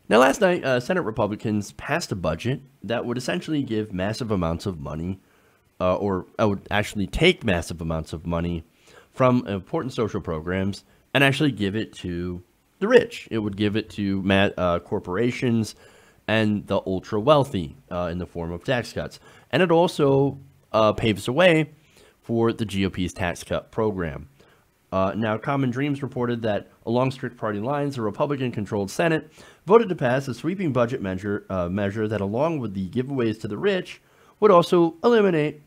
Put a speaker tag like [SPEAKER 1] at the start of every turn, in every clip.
[SPEAKER 1] Now, last night, Senate Republicans passed a budget that would essentially give massive amounts of money, or would actually take massive amounts of money from important social programs and actually give it to the rich. It would give it to corporations and the ultra wealthy in the form of tax cuts. And it also paves the way for the GOP's tax cut program. Now, Common Dreams reported that along strict party lines, the Republican-controlled Senate voted to pass a sweeping budget measure that, along with the giveaways to the rich, would also eliminate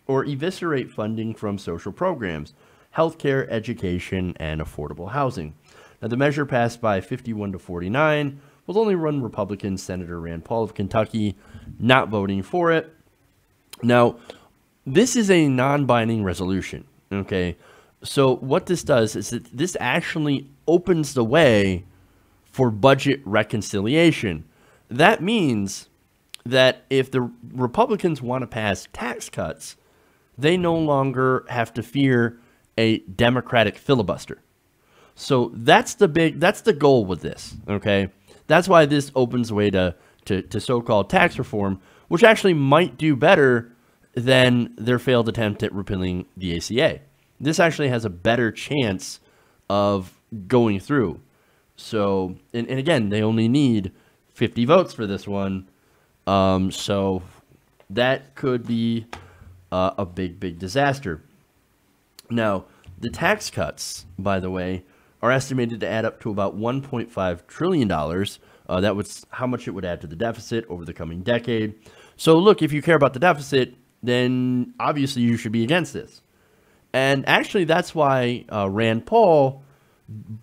[SPEAKER 1] or eviscerate funding from social programs, healthcare, education, and affordable housing. Now, the measure passed by 51 to 49, with only one Republican, Senator Rand Paul of Kentucky, not voting for it. Now, this is a non-binding resolution, okay? So what this does is that this actually opens the way for budget reconciliation. That means that if the Republicans want to pass tax cuts, they no longer have to fear a Democratic filibuster. So that's the goal with this, okay? That's why this opens the way to so-called tax reform, which actually might do better than their failed attempt at repealing the ACA. This actually has a better chance of going through. So, and again, they only need 50 votes for this one. So that could be a big disaster. Now, the tax cuts, by the way, are estimated to add up to about $1.5 trillion. That was how much it would add to the deficit over the coming decade. So look, if you care about the deficit, then obviously you should be against this. And actually, that's why Rand Paul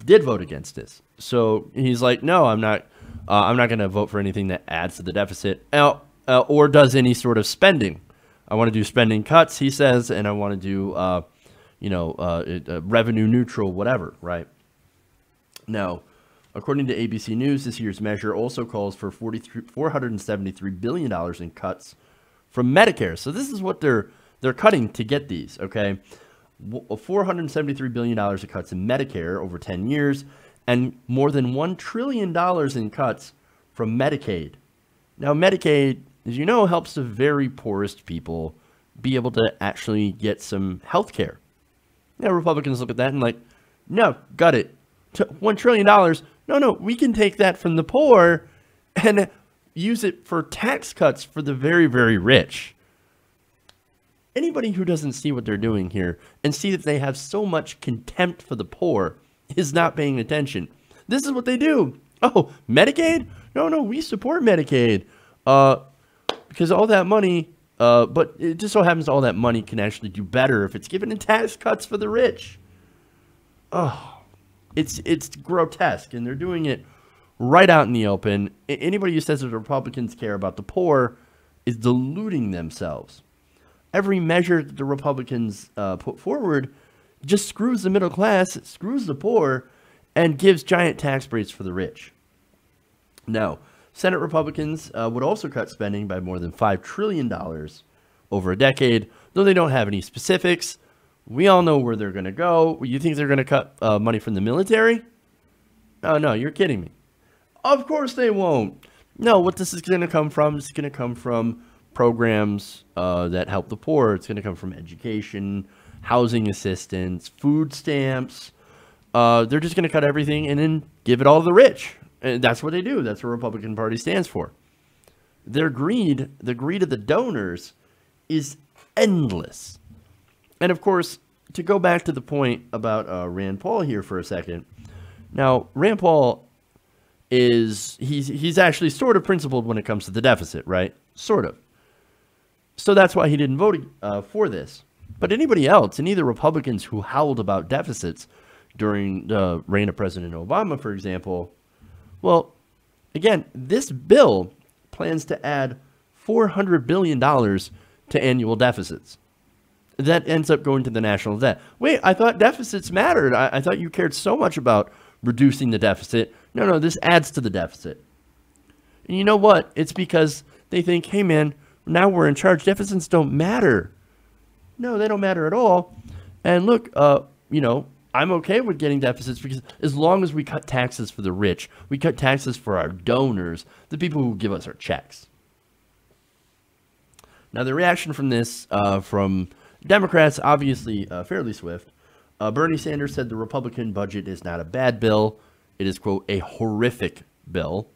[SPEAKER 1] did vote against this. So he's like, no, I'm not going to vote for anything that adds to the deficit or does any sort of spending. I want to do spending cuts, he says, and I want to do, revenue neutral, whatever, right? Now, according to ABC News, this year's measure also calls for $473 billion in cuts from Medicare. So this is what they're cutting to get these, okay? $473 billion of cuts in Medicare over 10 years, and more than $1 trillion in cuts from Medicaid. Now, Medicaid, as you know, helps the very poorest people be able to actually get some health care. Now, Republicans look at that and like, no, got it. $1 trillion. No, we can take that from the poor and use it for tax cuts for the very, very rich. Anybody who doesn't see what they're doing here and see that they have so much contempt for the poor is not paying attention. This is what they do. Oh, Medicaid? No, we support Medicaid because all that money, but it just so happens all that money can actually do better if it's given in tax cuts for the rich. Oh, it's grotesque, and they're doing it right out in the open. Anybody who says that the Republicans care about the poor is deluding themselves. Every measure that the Republicans put forward just screws the middle class, screws the poor, and gives giant tax breaks for the rich. Now, Senate Republicans would also cut spending by more than $5 trillion over a decade, though they don't have any specifics. We all know where they're going to go. You think they're going to cut money from the military? Oh, no, you're kidding me. Of course they won't. No, what this is going to come from is going to come from programs that help the poor. It's going to come from education, housing assistance, food stamps. They're just going to cut everything and then give it all to the rich. And that's what they do. That's what the Republican Party stands for. Their greed, the greed of the donors, is endless. And of course, to go back to the point about Rand Paul here for a second. Now, Rand Paul he's actually sort of principled when it comes to the deficit, right? Sort of. So that's why he didn't vote for this. But anybody else, any of the Republicans who howled about deficits during the reign of President Obama, for example, well, again, this bill plans to add $400 billion to annual deficits. That ends up going to the national debt. Wait, I thought deficits mattered. I thought you cared so much about reducing the deficit. No, this adds to the deficit. And you know what? It's because they think, hey, man, now we're in charge. Deficits don't matter. No, they don't matter at all. And look, I'm okay with getting deficits because as long as we cut taxes for the rich, we cut taxes for our donors, the people who give us our checks. Now, the reaction from this, from Democrats, obviously fairly swift. Bernie Sanders said the Republican budget is not a bad bill. It is, quote, a horrific bill.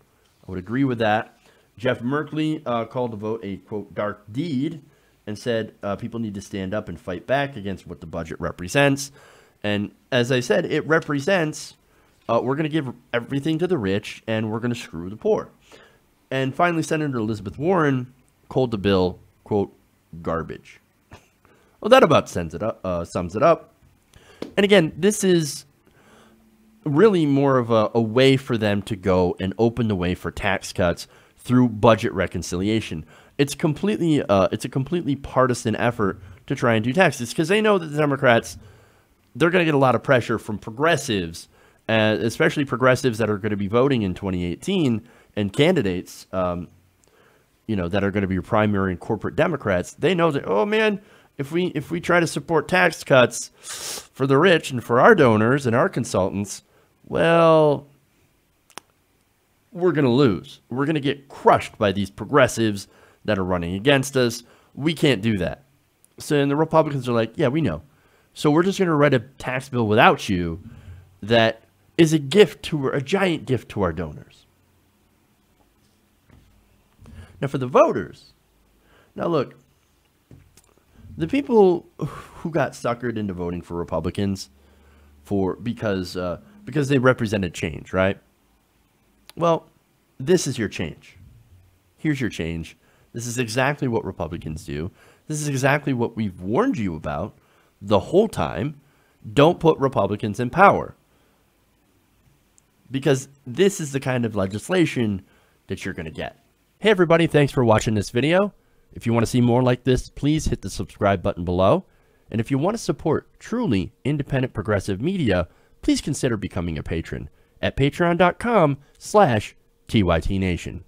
[SPEAKER 1] I would agree with that. Jeff Merkley called the vote a, quote, dark deed and said people need to stand up and fight back against what the budget represents. And as I said, it represents we're going to give everything to the rich and we're going to screw the poor. And finally, Senator Elizabeth Warren called the bill, quote, garbage. Well, that about sums it up. And again, this is really more of a way for them to go and open the way for tax cuts through budget reconciliation. It's a completely partisan effort to try and do taxes because they know that the Democrats, they're going to get a lot of pressure from progressives, especially progressives that are going to be voting in 2018 and candidates, that are going to be primary and corporate Democrats. They know that, oh man, if we try to support tax cuts for the rich and for our donors and our consultants, well, we're going to lose. We're going to get crushed by these progressives that are running against us. We can't do that. So and the Republicans are like, yeah, we know. So we're just going to write a tax bill without you that is a giant gift to our donors. Now for the voters, now look, the people who got suckered into voting for Republicans because they represented change, right? Well, this is your change. Here's your change. This is exactly what Republicans do. This is exactly what we've warned you about the whole time. Don't put Republicans in power. Because this is the kind of legislation that you're going to get. Hey everybody, thanks for watching this video. If you want to see more like this, please hit the subscribe button below. And if you want to support truly independent progressive media, please consider becoming a patron at patreon.com/TYTNation.